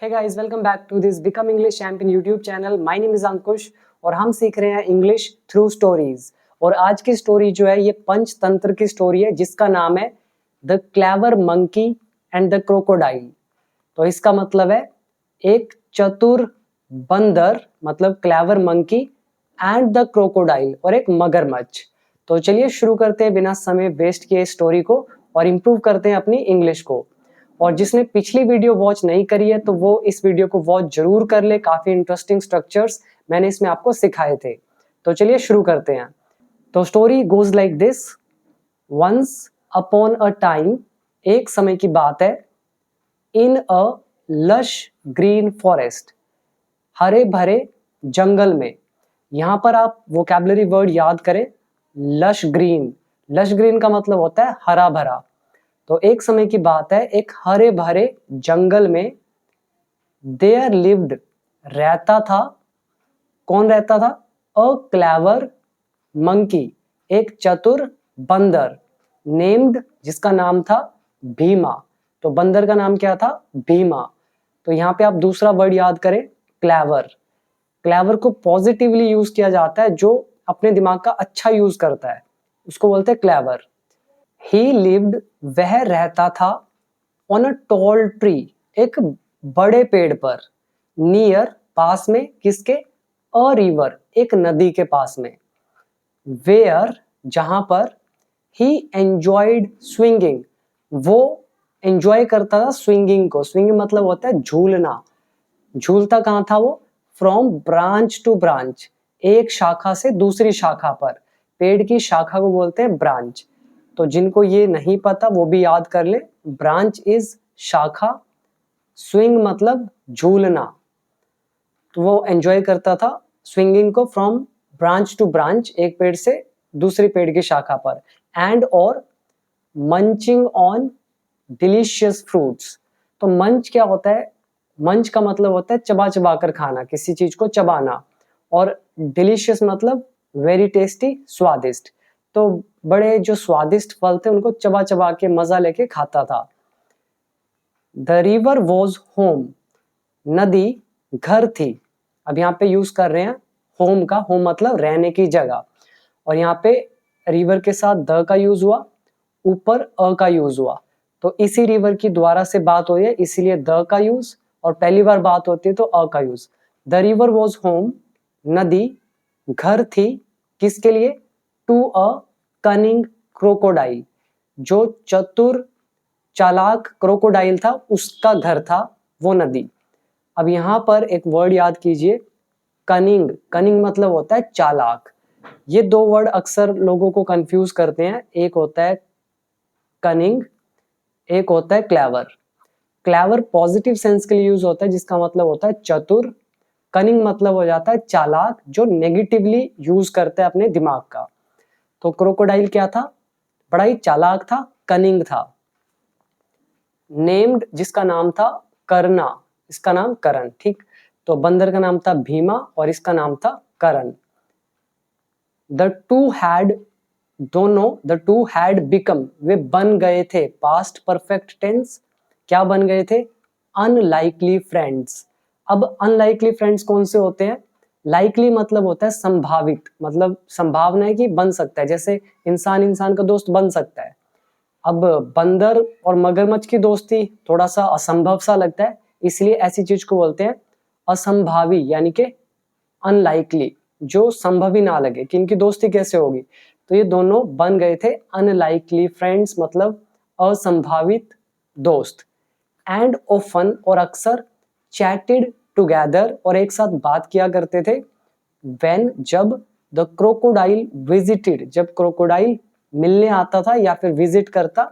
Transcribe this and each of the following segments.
Hey guys, welcome back to this Become English Champion YouTube channel. My name is Ankush और हम सीख रहे हैं इंग्लिश थ्रू स्टोरीज। और आज की स्टोरी जो है ये पंचतंत्र की स्टोरी है जिसका नाम है the clever monkey and the crocodile. तो इसका मतलब है एक चतुर बंदर, मतलब clever monkey and the crocodile, और एक मगरमच्छ। तो चलिए शुरू करते हैं बिना समय वेस्ट किए स्टोरी को और इम्प्रूव करते हैं अपनी इंग्लिश को। और जिसने पिछली वीडियो वॉच नहीं करी है तो वो इस वीडियो को वॉच जरूर कर ले। काफी इंटरेस्टिंग स्ट्रक्चर्स मैंने इसमें आपको सिखाए थे। तो चलिए शुरू करते हैं। तो story goes like this. Once upon a time, एक समय की बात है, in a lush green forest, हरे भरे जंगल में। यहां पर आप वोकैबुलरी वर्ड याद करें, लश ग्रीन। लश ग्रीन का मतलब होता है हरा भरा। तो एक समय की बात है, एक हरे भरे जंगल में देयर लिव्ड, रहता था। कौन रहता था? अ क्लेवर मंकी, एक चतुर बंदर, नेम्ड, जिसका नाम था भीमा। तो बंदर का नाम क्या था? भीमा। तो यहाँ पे आप दूसरा वर्ड याद करें, क्लेवर। क्लेवर को पॉजिटिवली यूज किया जाता है, जो अपने दिमाग का अच्छा यूज करता है उसको बोलते हैं क्लेवर। He lived, वह रहता था, on a tall tree, एक बड़े पेड़ पर, near, पास में, किसके? a river, एक नदी के पास में, where, जहां पर, he enjoyed swinging, वो enjoy करता था swinging को। swinging मतलब होता है झूलना। झूलता कहाँ था वो? फ्रॉम ब्रांच टू ब्रांच, एक शाखा से दूसरी शाखा पर। पेड़ की शाखा को बोलते हैं ब्रांच। तो जिनको ये नहीं पता वो भी याद कर ले, ब्रांच इज शाखा, स्विंग मतलब झूलना। तो वो एंजॉय करता था स्विंगिंग को फ्रॉम ब्रांच टू ब्रांच, एक पेड़ से दूसरी पेड़ की शाखा पर। एंड और मंचिंग ऑन डिलीशियस फ्रूट्स। तो मंच क्या होता है? मंच का मतलब होता है चबा चबा कर खाना, किसी चीज को चबाना। और डिलीशियस मतलब वेरी टेस्टी, स्वादिष्ट। तो बड़े जो स्वादिष्ट फल थे उनको चबा चबा के मजा लेके खाता था। द रिवर वॉज होम, नदी घर थी। अब यहाँ पे यूज कर रहे हैं होम का। होम मतलब रहने की जगह। और यहाँ पे रिवर के साथ द का यूज हुआ, ऊपर अ का यूज हुआ। तो इसी रिवर की द्वारा से बात हो रही है, इसीलिए द का यूज, और पहली बार बात होती है तो अ का use. The river was home, नदी घर थी, किसके लिए? टू अ कनिंग क्रोकोडाइल, जो चतुर चालाक क्रोकोडाइल था उसका घर था वो नदी। अब यहां पर एक वर्ड याद कीजिए, कनिंग। कनिंग मतलब होता है चालाक। ये दो वर्ड अक्सर लोगों को कंफ्यूज करते हैं, एक होता है कनिंग, एक होता है क्लेवर। क्लेवर पॉजिटिव सेंस के लिए यूज होता है, जिसका मतलब होता है चतुर। कनिंग मतलब हो जाता है चालाक, जो नेगेटिवली यूज करता है अपने दिमाग का। तो क्रोकोडाइल क्या था? बड़ा ही चालाक था, कनिंग था। नेम्ड, जिसका नाम था करना, इसका नाम करण। ठीक, तो बंदर का नाम था भीमा और इसका नाम था करण। द टू हैड, दोनों, द टू हैड बिकम, वे बन गए थे, पास्ट परफेक्ट टेंस। क्या बन गए थे? Unlikely friends. अब अनलाइकली फ्रेंड्स कौन से होते हैं? लाइकली मतलब होता है संभावित, मतलब संभावना है कि बन सकता है, जैसे इंसान इंसान का दोस्त बन सकता है। अब बंदर और मगरमच्छ की दोस्ती थोड़ा सा असंभव सा लगता है, इसलिए ऐसी चीज को बोलते हैं असंभावी, यानी कि अनलाइकली, जो संभव ही ना लगे कि इनकी दोस्ती कैसे होगी। तो ये दोनों बन गए थे अनलाइकली फ्रेंड्स, मतलब असंभावित दोस्त। एंड ऑफन, और अक्सर, चैटेड टुगेदर, और एक साथ बात किया करते थे। व्हेन, जब, द क्रोकोडाइल विजिटेड, जब क्रोकोडाइल मिलने आता था या फिर विजिट करता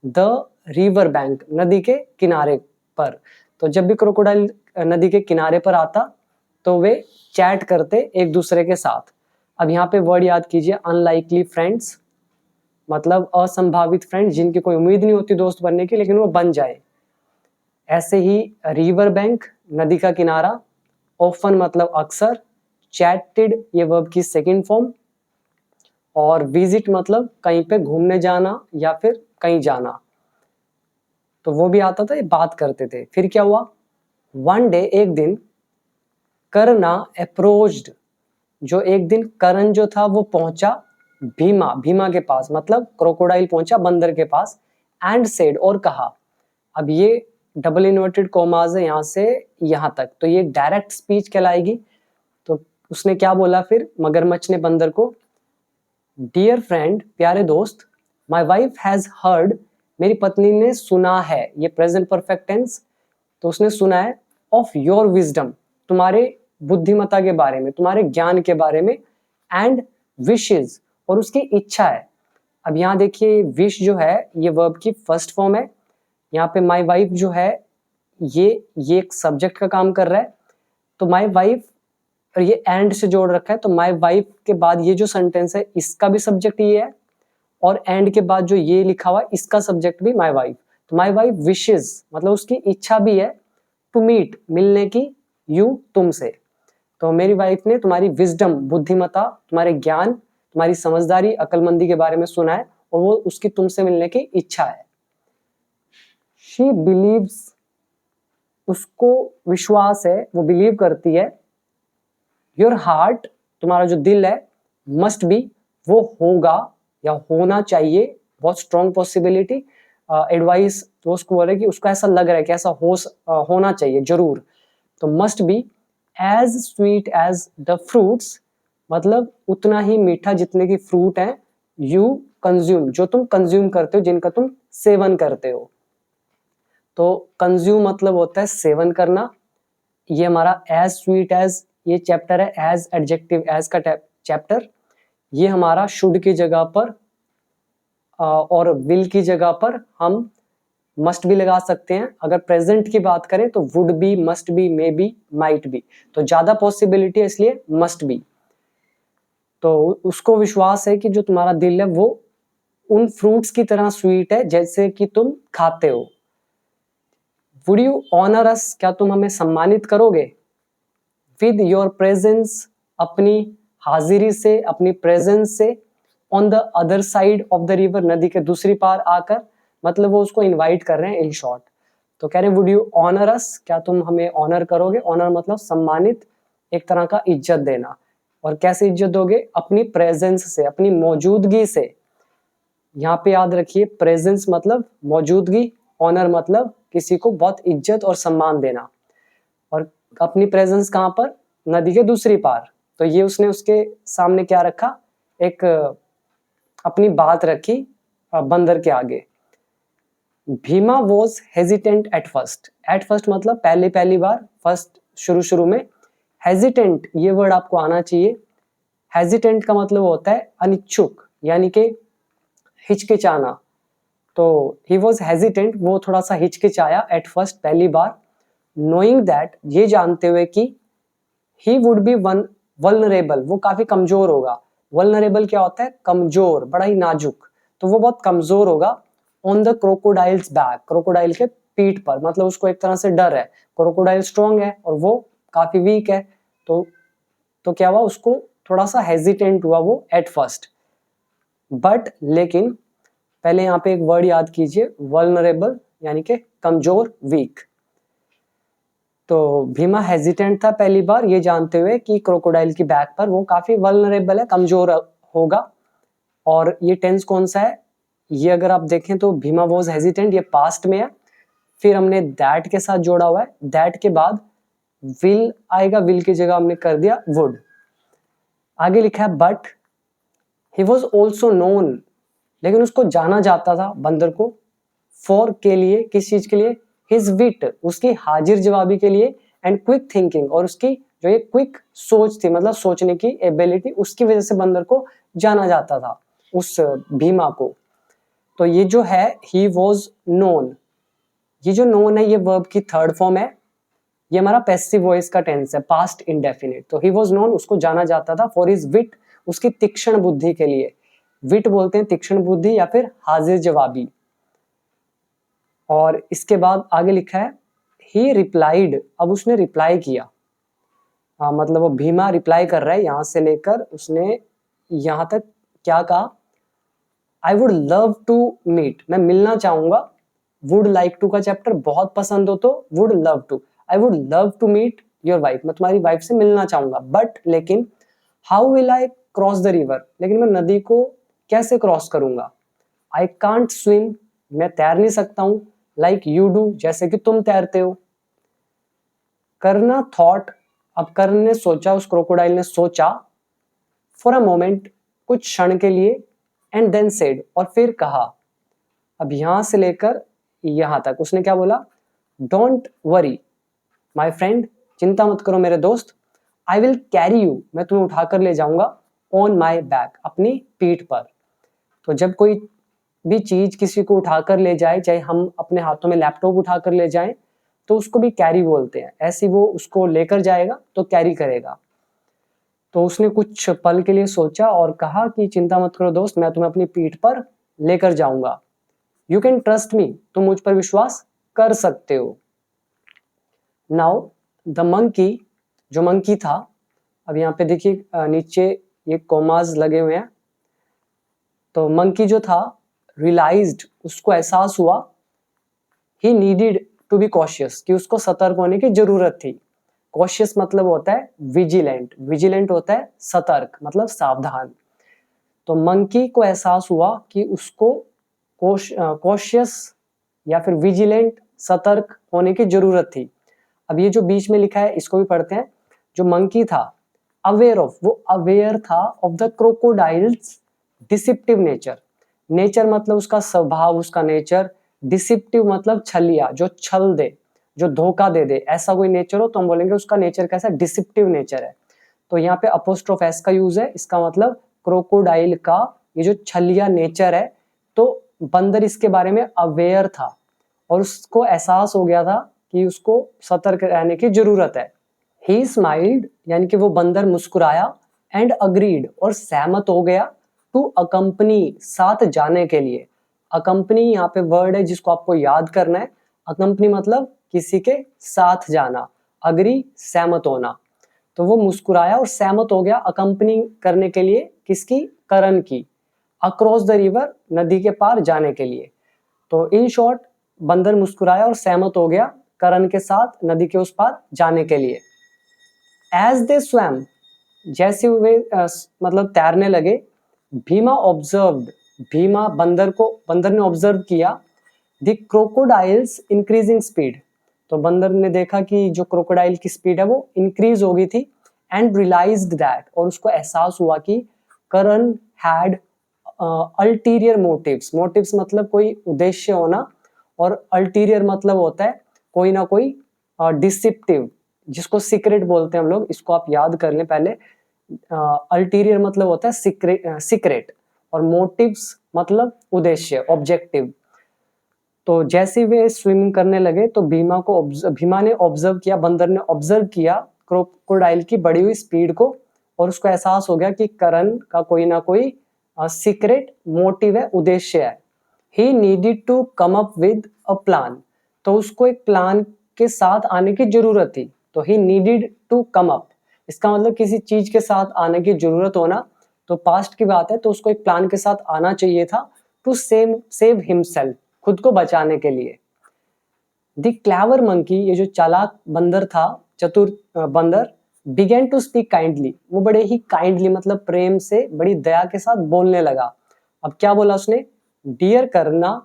द रिवर बैंक, नदी के किनारे पर। तो जब भी क्रोकोडाइल नदी के किनारे पर आता तो वे चैट करते एक दूसरे के साथ। अब यहाँ पे वर्ड याद कीजिए, अनलाइकली फ्रेंड्स मतलब असंभावित फ्रेंड्स, जिनकी कोई उम्मीद नहीं होती दोस्त बनने की लेकिन वो बन जाए। ऐसे ही रिवर बैंक, नदी का किनारा, ऑफन मतलब अक्सर, चैटेड ये वर्ब की सेकंड फॉर्म, और विजिट मतलब कहीं पे घूमने जाना या फिर कहीं जाना। तो वो भी आता था, ये बात करते थे। फिर क्या हुआ? वन डे, एक दिन, करना अप्रोच्ड, जो एक दिन करण जो था वो पहुंचा भीमा के पास, मतलब क्रोकोडाइल पहुंचा बंदर के पास, एंड सेड, और कहा। अब ये डबल इन्वर्टेड कॉमास है यहाँ से यहाँ तक, तो ये डायरेक्ट स्पीच कहलाएगी। तो उसने क्या बोला फिर मगरमच्छ ने बंदर को, डियर फ्रेंड, प्यारे दोस्त, माई वाइफ हैज हर्ड, मेरी पत्नी ने सुना है, ये प्रेजेंट परफेक्ट टेंस, तो उसने सुना है, ऑफ योर विजडम, तुम्हारे बुद्धिमता के बारे में, तुम्हारे ज्ञान के बारे में, एंड विशेज, और उसकी इच्छा है। अब यहाँ देखिए विश जो है ये वर्ब की फर्स्ट फॉर्म है, यहाँ पे माई वाइफ जो है ये एक सब्जेक्ट का काम कर रहा है, तो माई वाइफ, और ये एंड से जोड़ रखा है, तो माई वाइफ के बाद ये जो सेंटेंस है इसका भी सब्जेक्ट ये है, और एंड के बाद जो ये लिखा हुआ है इसका सब्जेक्ट भी माई वाइफ। तो माई वाइफ विशेज मतलब उसकी इच्छा भी है, टू मीट मिलने की, यू तुमसे, तो मेरी वाइफ ने तुम्हारी विजडम बुद्धिमता, तुम्हारे ज्ञान, तुम्हारी समझदारी, अकलमंदी के बारे में सुना है, और वो उसकी तुमसे मिलने की इच्छा है। शी बिलीव्स, उसको विश्वास है, वो बिलीव करती है, योर हार्ट, तुम्हारा जो दिल है, मस्ट बी, वो होगा या होना चाहिए, बहुत स्ट्रॉन्ग पॉसिबिलिटी, एडवाइस, तो उसको बोल रहे कि उसको ऐसा लग रहा है कि ऐसा होना चाहिए जरूर, तो must be as sweet as the fruits, मतलब उतना ही मीठा जितने की फ्रूट हैं, यू कंज्यूम, जो तुम कंज्यूम करते हो, जिनका तुम सेवन करते हो। तो कंज्यूम मतलब होता है सेवन करना। ये हमारा एज स्वीट एज, ये चैप्टर है एज एडजेक्टिव एज का चैप्टर, ये हमारा शुड की जगह पर और विल की जगह पर हम मस्ट भी लगा सकते हैं। अगर प्रेजेंट की बात करें तो would be, must be, may be, might be, तो ज्यादा पॉसिबिलिटी है इसलिए मस्ट बी। तो उसको विश्वास है कि जो तुम्हारा दिल है वो उन फ्रूट्स की तरह स्वीट है जैसे कि तुम खाते हो। वुड यू ऑनर अस, क्या तुम हमें सम्मानित करोगे, विद योर प्रेजेंस, अपनी हाजिरी से, अपनी प्रेजेंस से, on the other side of the river, नदी के दूसरी पार आकर, मतलब वो उसको इनवाइट कर रहे हैं इन शॉर्ट। तो कह रहे हैं वुड यू ऑनर अस, क्या तुम हमें ऑनर करोगे, ऑनर मतलब सम्मानित, एक तरह का इज्जत देना, और कैसे इज्जत दोगे, अपनी प्रेजेंस से, अपनी मौजूदगी से। यहाँ पे याद रखिए प्रेजेंस मतलब मौजूदगी, ऑनर मतलब किसी को बहुत इज्जत और सम्मान देना, और अपनी प्रेजेंस कहाँ पर, नदी के दूसरी पार। तो ये उसने उसके सामने क्या रखा, एक अपनी बात रखी बंदर के आगे। Bhima was hesitant at first मतलब पहली बार, फर्स्ट शुरू में, हेजिटेंट ये वर्ड आपको आना चाहिए। हेजिटेंट का मतलब होता है अनिच्छुक, यानी कि हिचकिचाना। तो ही वॉज हेजिटेंट, वो थोड़ा सा हिचकिचाया, एट फर्स्ट पहली बार, नोइंग दैट ये जानते हुए कि ही वुड बी वल्नरेबल, वो काफी कमजोर होगा। वल्नरेबल क्या होता है, कमजोर, बड़ा ही नाजुक, तो वो बहुत कमजोर होगा। On the crocodiles back, crocodile के पीठ पर, मतलब उसको एक तरह से डर है, क्रोकोडाइल स्ट्रॉन्ग है और वो काफी वीक है, तो क्या हुआ, उसको थोड़ा सा हेजिटेंट हुआ वो एट फर्स्ट। बट लेकिन पहले यहाँ पे एक वर्ड याद कीजिए, वल्नरेबल यानी कि कमजोर, वीक। तो भीमा हेजिटेंट था पहली बार ये जानते हुए कि क्रोकोडाइल की बैक पर वो काफी वल्नरेबल है, कमजोर होगा। और ये टेंस कौन सा है, ये अगर आप देखें तो भीमा वॉज हेजिटेंट, ये पास्ट में है, फिर हमने दैट के साथ जोड़ा हुआ है, दैट के बाद विल आएगा, विल की जगह हमने कर दिया वुड। आगे लिखा है but he was also known, लेकिन उसको जाना जाता था बंदर को, फॉर के लिए, किस चीज के लिए, हिज विट, उसकी हाजिर जवाबी के लिए, एंड क्विक थिंकिंग, और उसकी जो ये क्विक सोच थी, मतलब सोचने की एबिलिटी, उसकी वजह से बंदर को जाना जाता था, उस भीमा को। तो ये जो है ही वॉज नोन, ये जो नोन है ये वर्ब की थर्ड फॉर्म है, ये हमारा पैसिव वॉइस का टेंस है, पास्ट इंडेफिनिट। तो ही वॉज नोन, उसको जाना जाता था, फॉर हिज विट, उसकी तीक्ष्ण बुद्धि के लिए। विट बोलते हैं तीक्ष्ण बुद्धि या फिर हाजिर जवाबी। और इसके बाद आगे लिखा है ही रिप्लाइड, अब उसने रिप्लाई किया, मतलब वो भीमा रिप्लाई कर रहा है, यहां से लेकर उसने यहां तक क्या कहा, I would love to meet, मैं मिलना चाहूंगा। वुड लाइक टू का चैप्टर बहुत पसंद हो तो would love to, I would love to meet your wife, मैं तुम्हारी वाइफ से मिलना चाहूंगा, बट लेकिन how will I cross the river, लेकिन मैं नदी को कैसे क्रॉस करूंगा। आई कांट स्विम, मैं तैर नहीं सकता हूं, लाइक यू डू, जैसे कि तुम तैरते हो। करना थॉट, अब कर्ण ने सोचा, उस क्रोकोडाइल ने सोचा, फॉर अ मोमेंट, कुछ क्षण के लिए, एंड देन सेड, और फिर कहा। अब यहां से लेकर यहां तक उसने क्या बोला, डोंट वरी माई फ्रेंड, चिंता मत करो मेरे दोस्त, आई विल कैरी यू, मैं तुम्हें उठाकर ले जाऊंगा, ऑन माई बैक, अपनी पीठ पर। तो जब कोई भी चीज किसी को उठाकर ले जाए, चाहे हम अपने हाथों में लैपटॉप उठाकर ले जाएं, तो उसको भी कैरी बोलते हैं। ऐसी वो उसको लेकर जाएगा तो कैरी करेगा। तो उसने कुछ पल के लिए सोचा और कहा कि चिंता मत करो दोस्त, मैं तुम्हें अपनी पीठ पर लेकर जाऊंगा। यू कैन ट्रस्ट मी, तुम मुझ पर विश्वास कर सकते हो। नाउ द मंकी, जो मंकी था, अब यहाँ पे देखिए नीचे ये कोमाज लगे हुए हैं, तो मंकी जो था, रियलाइज्ड, उसको एहसास हुआ, he needed to be cautious, कि उसको सतर्क होने की जरूरत थी। कॉशियस मतलब होता है विजिलेंट, विजिलेंट होता है सतर्क, मतलब सावधान। तो मंकी को एहसास हुआ कि उसको कॉशियस या फिर विजिलेंट, सतर्क होने की जरूरत थी। अब ये जो बीच में लिखा है इसको भी पढ़ते हैं। जो मंकी था, अवेयर ऑफ, वो अवेयर था of the crocodile's deceptive nature, nature मतलब उसका स्वभाव, उसका नेचर, डिसिप्टिव मतलब छलिया, जो छल दे, जो धोखा दे दे, ऐसा कोई नेचर हो तो हम बोलेंगे उसका नेचर कैसा, डिसिप्टिव नेचर है। तो यहाँ पे अपोस्ट्रोफ एस का यूज है, इसका मतलब क्रोकोडाइल का ये जो छलिया नेचर है, तो बंदर इसके बारे में अवेयर था और उसको एहसास हो गया था कि उसको सतर्क रहने की जरूरत है। ही स्माइल्ड, यानी कि वो बंदर मुस्कुराया, एंड अग्रीड, और सहमत हो गया, टू अकम्पनी, साथ जाने के लिए। अकम्पनी यहाँ पे वर्ड है जिसको आपको याद करना है। अकम्पनी मतलब किसी के साथ जाना, अग्री सहमत होना। तो वो मुस्कुराया और सहमत हो गया अकम्पनी करने के लिए, किसकी, करण की, अक्रॉस द रिवर, नदी के पार जाने के लिए। तो इन शॉर्ट, बंदर मुस्कुराया और सहमत हो गया करण के साथ नदी के उस पार जाने के लिए। एज दे स्वैम, जैसे वे मतलब तैरने लगे, भीमा ऑब्जर्व्ड, भीमा बंदर ने ऑब्जर्व किया, द क्रोकोडाइल्स इंक्रीजिंग स्पीड, तो बंदर ने देखा कि जो क्रोकोडाइल की स्पीड है वो इंक्रीज हो गई थी, एंड रियलाइज्ड दैट, और उसको एहसास हुआ कि करण हैड अल्टीरियर मोटिव्स, मोटिव्स मतलब कोई उद्देश्य होना, और अल्टीरियर मतलब होता है कोई ना कोई डिसिप्टिव, जिसको सीक्रेट बोलते हैं हम लोग, इसको आप याद कर लें पहले। अल्टीरियर मतलब होता है सीक्रेट, और मोटिव्स मतलब उद्देश्य, ऑब्जेक्टिव। तो जैसे वे स्विमिंग करने लगे तो भीमा ने ऑब्जर्व किया, बंदर ने ऑब्जर्व किया क्रोकोडाइल की बढ़ी हुई स्पीड को, और उसको एहसास हो गया कि करण का कोई ना कोई सीक्रेट मोटिव है, उद्देश्य है। He needed to come up with a plan, तो उसको एक प्लान के साथ आने की जरूरत थी। तो he needed to come up, इसका मतलब किसी चीज के साथ आने की जरूरत होना, तो पास्ट की बात है, तो उसको एक प्लान के साथ आना चाहिए था, टू सेव हिमसेल्फ, खुद को बचाने के लिए। द क्लेवर मंकी, ये जो चालाक बंदर था, चतुर बंदर, बिगेन टू स्पीक काइंडली, वो बड़े ही काइंडली मतलब प्रेम से, बड़ी दया के साथ बोलने लगा। अब क्या बोला उसने, डियर करना,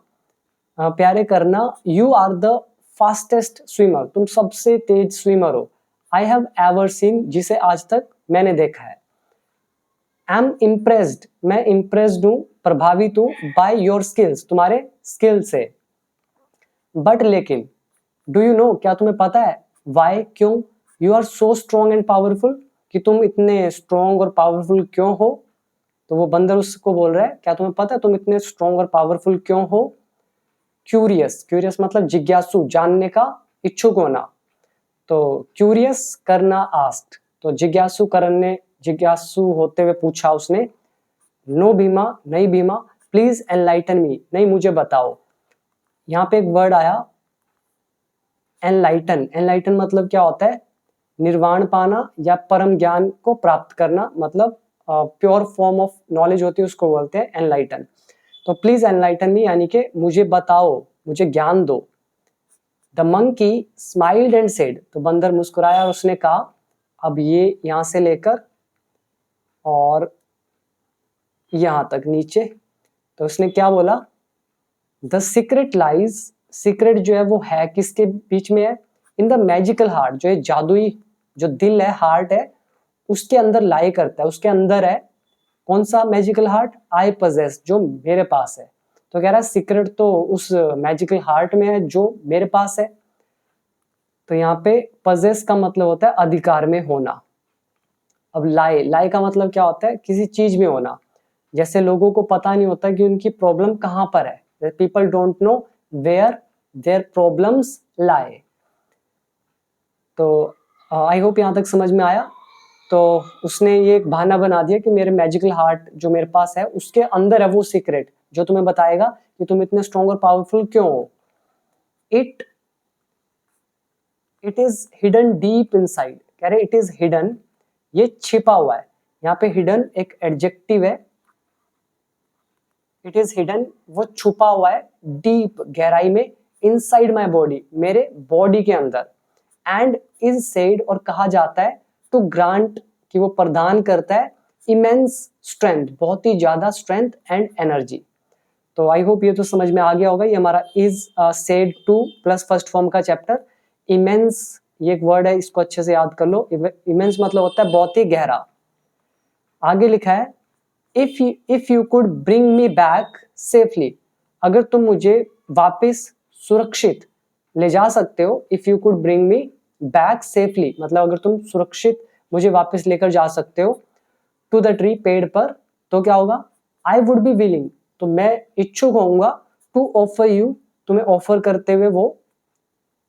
प्यारे करना, you are the fastest swimmer, तुम सबसे तेज स्विमर हो, आई हैव एवर सीन, जिसे आज तक मैंने देखा है। आई एम इम्प्रेस्ड, मैं इम्प्रेस्ड हूं, प्रभावित हूं, बाय योर स्किल्स, तुम्हारे स्किल से। बट लेकिन, डू यू नो, क्या तुम्हें पता है, वाई, क्यों, you are so strong and powerful, कि तुम इतने स्ट्रॉन्ग और पावरफुल क्यों हो। तो वो बंदर उसको बोल रहा है, क्या तुम्हें पता है तुम इतने स्ट्रॉन्ग और पावरफुल क्यों हो। क्यूरियस, क्यूरियस मतलब जिज्ञासु, जानने का इच्छुक होना। तो क्यूरियस करना आस्क्ड, तो जिज्ञासु करण ने जिज्ञासु होते हुए पूछा उसने। नो भीमा, नहीं भीमा, प्लीज एनलाइटन मी, नहीं मुझे बताओ। यहाँ पे एक वर्ड आया एनलाइटन, एनलाइटन मतलब क्या होता है, निर्वाण पाना या परम ज्ञान को प्राप्त करना, मतलब प्योर फॉर्म ऑफ नॉलेज होती है उसको बोलते हैं एनलाइटन। तो प्लीज एनलाइटन मी, यानी कि मुझे बताओ, मुझे ज्ञान दो। The monkey smiled and said, तो बंदर मुस्कुराया और उसने कहा, अब ये यहां से लेकर और यहां तक नीचे, तो उसने क्या बोला, द सीक्रेट लाइज, सीक्रेट जो है वो है किसके बीच में है, इन द मैजिकल हार्ट, जो ये जादुई जो दिल है, हार्ट है, उसके अंदर लाई करता है, उसके अंदर है। कौन सा मैजिकल हार्ट, आई पजेस, जो मेरे पास है। तो कह रहा है सीक्रेट तो उस मैजिकल हार्ट में है जो मेरे पास है। तो यहाँ पे पजेस का मतलब होता है अधिकार में होना। अब लाई, लाई का मतलब क्या होता है, किसी चीज में होना। जैसे लोगों को पता नहीं होता कि उनकी प्रॉब्लम कहाँ पर है, people don't know where their problems lie. तो आई होप यहाँ तक समझ में आया। तो उसने ये एक बहाना बना दिया कि मेरे मैजिकल हार्ट जो मेरे पास है उसके अंदर है वो सीक्रेट जो तुम्हें बताएगा कि तुम इतने स्ट्रॉन्ग और पावरफुल क्यों हो। It is hidden deep inside, कह रहे इट इज हिडन, ये छिपा हुआ है। यहाँ पे हिडन एक एडजेक्टिव है, इट इज हिडन वो छुपा हुआ है, डीप गहराई में, इनसाइड माई बॉडी मेरे बॉडी के अंदर, एंड इज सेड और कहा जाता है, टू ग्रांट कि वो प्रदान करता है, इमेंस स्ट्रेंथ बहुत ही ज्यादा स्ट्रेंथ एंड एनर्जी। तो आई होप ये तो समझ में आ गया होगा। ये हमारा is said two plus first form का चैप्टर। इमेंस ये एक वर्ड है, इसको अच्छे से याद कर लो। इमेंस मतलब होता है बहुत ही गहरा। आगे लिखा है, if you could bring me back safely, अगर तुम मुझे वापस सुरक्षित ले जा सकते हो, if you could bring me back safely मतलब अगर तुम सुरक्षित मुझे वापस लेकर जा सकते हो, टू द ट्री पेड़ पर, तो क्या होगा, आई वुड बी विलिंग, तो मैं इच्छुक होऊंगा, टू ऑफर यू तुम्हें ऑफर करते हुए वो,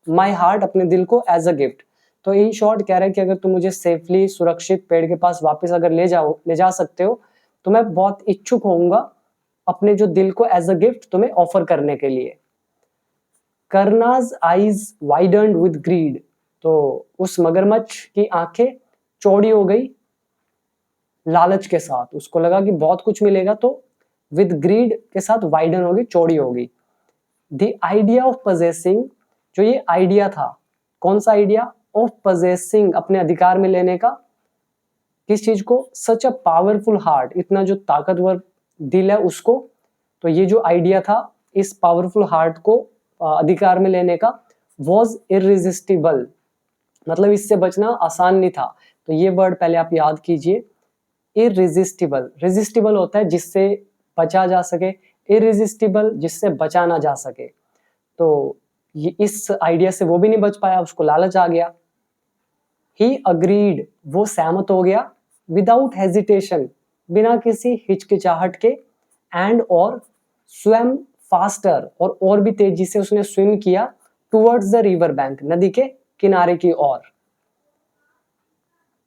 माई हार्ट अपने दिल को एज अ गिफ्ट। तो इन शॉर्ट कह रहा है कि अगर तुम मुझे सेफली सुरक्षित पेड़ के पास वापस अगर ले जा सकते हो तो मैं बहुत इच्छुक होऊंगा अपने जो दिल को एज अ गिफ्ट तुम्हें ऑफर करने के लिए। करनाज आईज वाइडन्ड विद ग्रीड, तो उस मगरमच्छ की आंखें चौड़ी हो गई लालच के साथ, उसको लगा कि बहुत कुछ मिलेगा, तो विद ग्रीड के साथ वाइडन होगी, चौड़ी होगी। द आइडिया ऑफ पजेसिंग, जो ये आइडिया था, कौन सा आइडिया, ऑफ पजेसिंग अपने अधिकार में लेने का, किस चीज को, सच अ पावरफुल हार्ट इतना जो ताकतवर दिल है उसको, तो ये जो आइडिया था इस पावरफुल हार्ट को अधिकार में लेने का, वॉज इररेजिस्टिबल मतलब इससे बचना आसान नहीं था। तो ये वर्ड पहले आप याद कीजिए, इररेजिस्टिबल, रेजिस्टिबल होता है जिससे बचा जा सके, इररेजिस्टिबल जिससे बचा ना जा सके। तो ये इस आइडिया से वो भी नहीं बच पाया, उसको लालच आ गया। ही अग्रीड वो सहमत हो गया, विदाउट हेजिटेशन बिना किसी हिचकिचाहट के, एंड और स्वयं फास्टर और भी तेजी से उसने स्विम किया, टुवर्ड्स द रिवर बैंक नदी के किनारे की ओर।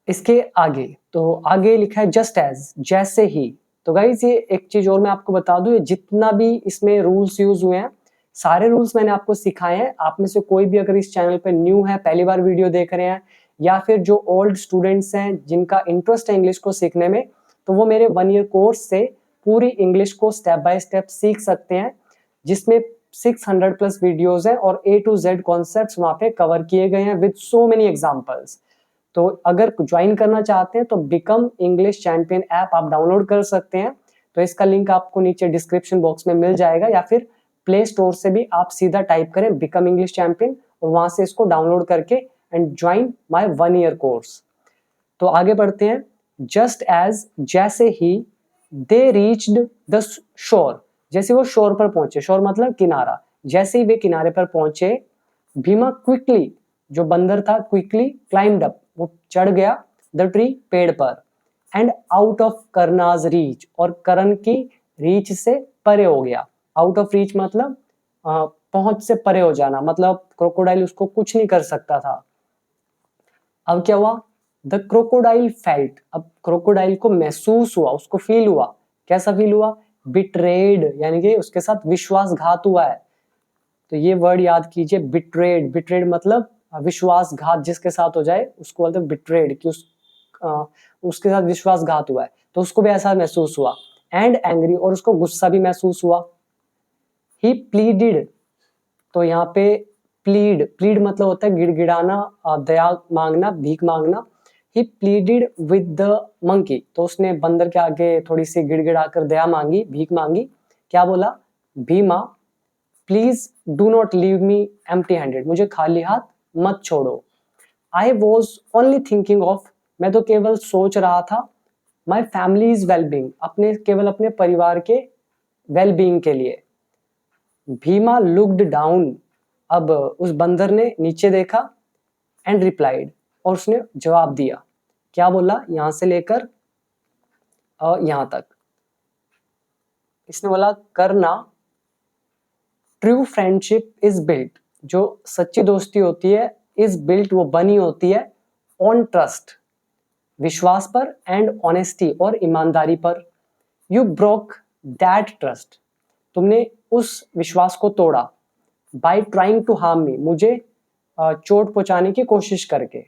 इसके आगे, तो आगे लिखा है जस्ट एज जैसे ही। तो गाइस ये एक चीज और मैं आपको बता दूं, जितना भी इसमें रूल्स यूज हुए हैं सारे रूल्स मैंने आपको सिखाए हैं। आप में से कोई भी अगर इस चैनल पे न्यू है, पहली बार वीडियो देख रहे हैं, या फिर जो ओल्ड स्टूडेंट्स हैं जिनका इंटरेस्ट है इंग्लिश को सीखने में, तो वो मेरे 1 ईयर कोर्स से पूरी इंग्लिश को स्टेप बाय स्टेप सीख सकते हैं, जिसमें 600 प्लस वीडियोज हैं और A to Z कॉन्सेप्ट्स वहां पे कवर किए गए हैं विद सो मेनी एग्जांपल्स। तो अगर ज्वाइन करना चाहते हैं तो बिकम इंग्लिश चैंपियन ऐप आप डाउनलोड कर सकते हैं। तो इसका लिंक आपको नीचे डिस्क्रिप्शन बॉक्स में मिल जाएगा, या फिर प्ले स्टोर से भी आप सीधा टाइप करें बिकम इंग्लिश चैंपियन और वहां से इसको डाउनलोड करके and join my 1 year course. तो आगे बढ़ते हैं, जस्ट एज जैसे ही, दे रीच्ड द शोर जैसे वो शोर पर पहुंचे, शोर मतलब किनारा, जैसे ही वे किनारे पर पहुंचे, भीमा क्विकली जो बंदर था क्विकली क्लाइम्ड अप वो चढ़ गया, द ट्री पेड़ पर, एंड आउट ऑफ करनाज रीच और करण की रीच से परे हो गया। आउट ऑफ रीच मतलब पहुंच से परे हो जाना, मतलब क्रोकोडाइल उसको कुछ नहीं कर सकता था। अब क्या हुआ, द क्रोकोडाइल फेल्ट, अब क्रोकोडाइल को महसूस हुआ, उसको फील हुआ, कैसा फील हुआ, बिट्रेड यानी कि उसके साथ विश्वासघात हुआ है। तो ये वर्ड याद कीजिए, बिट्रेड, बिट्रेड मतलब विश्वासघात जिसके साथ हो जाए उसको बोलते हैं बिट्रेड, कि उसके साथ विश्वासघात हुआ है, तो उसको भी ऐसा महसूस हुआ। एंड एंग्री और उसको गुस्सा भी महसूस हुआ। ही प्लीडेड, तो यहाँ पे प्लीड मतलब होता है गिड़गिड़ाना, दया मांगना, भीख मांगना। ही प्लीडेड विद द मंकी, तो उसने बंदर के आगे थोड़ी सी गिड़गिड़ाकर दया मांगी, भीख मांगी। क्या बोला? Bhima please do not leave me empty handed, मुझे खाली हाथ मत छोड़ो। I was only thinking of, मैं तो केवल सोच रहा था, माई फैमिलीज वेलबींग, केवल अपने परिवार के वेलबींग के लिए। भीमा लुक्ड डाउन, अब उस बंदर ने नीचे देखा, एंड रिप्लाइड, और उसने जवाब दिया। क्या बोला? यहां से लेकर यहां तक इसने बोला करना, ट्रू फ्रेंडशिप इज बिल्ट, जो सच्ची दोस्ती होती है, इज बिल्ट वो बनी होती है, ऑन ट्रस्ट विश्वास पर, एंड ऑनेस्टी और ईमानदारी पर। यू ब्रोक दैट ट्रस्ट, तुमने उस विश्वास को तोड़ा, बाय ट्राइंग टू हार्म मी, मुझे चोट पहुंचाने की कोशिश करके।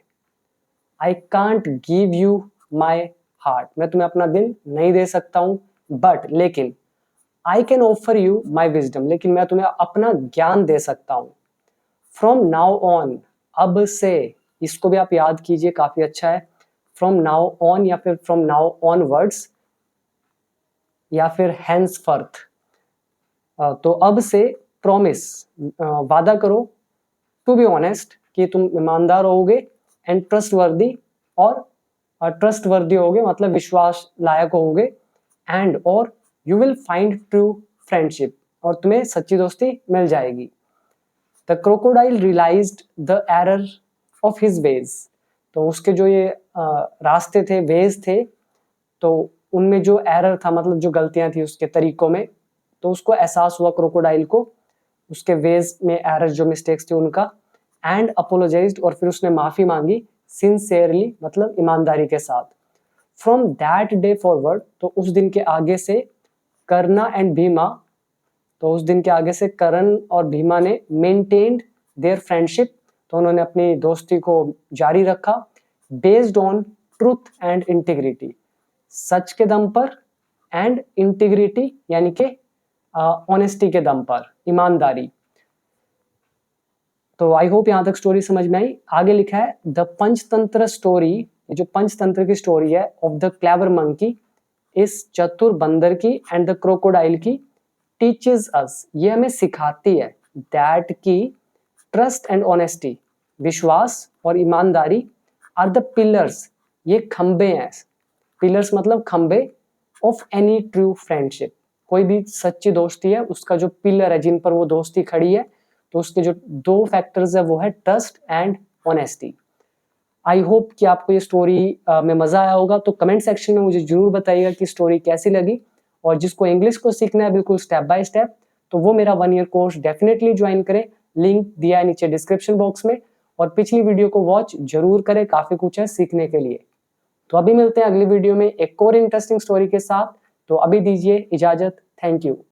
I can't give you my heart, मैं तुम्हें अपना दिल नहीं दे सकता हूं, बट लेकिन I can offer you my wisdom, लेकिन मैं तुम्हें अपना ज्ञान दे सकता हूं। फ्रॉम नाउ ऑन, अब से, इसको भी आप याद कीजिए, काफी अच्छा है। फ्रॉम नाउ ऑन या फिर फ्रॉम नाउ ऑनवर्ड्स या फिर हैंसफर्थ, तो अब से प्रॉमिस, वादा करो, टू बी ऑनेस्ट, कि तुम ईमानदार होगे, एंड ट्रस्टवर्दी, और ट्रस्टवर्दी होगे मतलब विश्वास लायक होगे, एंड और you will find true friendship, और तुम्हें सच्ची दोस्ती मिल जाएगी। The crocodile realized the error of his ways, तो उसके जो ये रास्ते थे, वेज थे, तो उनमें जो एरर था मतलब जो गलतियां थी उसके तरीकों में, तो उसको एहसास हुआ क्रोकोडाइल को, उसके वेज में एरर जो मिस्टेक्स थे उनका, एंड अपोलोजाइज्ड, और फिर उसने माफी मांगी, सिंसियरली मतलब ईमानदारी के साथ। फ्रॉम दैट डे फॉरवर्ड, तो उस दिन के आगे से कर्ना एंड भीमा, तो उस दिन के आगे से करण और भीमा ने मेंटेन्ड देयर फ्रेंडशिप, तो उन्होंने अपनी दोस्ती को जारी रखा, based on truth and integrity, सच के दम पर, एंड इंटीग्रिटी यानी कि ऑनेस्टी के दम पर, ईमानदारी। तो आई होप यहां तक स्टोरी समझ में आई। आगे लिखा है द पंचतंत्र स्टोरी, जो पंचतंत्र की स्टोरी है, ऑफ द क्लेवर मंकी, इस चतुर बंदर की, एंड द क्रोकोडाइल की, टीचेस अस, ये हमें सिखाती है, दैट की ट्रस्ट एंड ऑनेस्टी, विश्वास और ईमानदारी, आर द पिलर्स, ये खंबे हैं, पिलर्स मतलब खंबे, ऑफ एनी ट्रू फ्रेंडशिप, कोई भी सच्ची दोस्ती है उसका जो पिलर है, जिन पर वो दोस्ती खड़ी है, तो उसके जो दो फैक्टर्स है वो है trust and honesty. I hope कि आपको ये स्टोरी में मजा आया होगा, तो कमेंट सेक्शन में मुझे जरूर बताइएगा कि स्टोरी कैसी लगी, और जिसको इंग्लिश को सीखना है बिल्कुल स्टेप बाय स्टेप, तो वो मेरा 1 ईयर कोर्स डेफिनेटली ज्वाइन करें, लिंक दिया है नीचे डिस्क्रिप्शन बॉक्स में, और पिछली वीडियो को वॉच जरूर करें, काफी कुछ है सीखने के लिए। तो अभी मिलते हैं अगली वीडियो में एक और इंटरेस्टिंग स्टोरी के साथ, तो अभी दीजिए इजाजत, थैंक यू।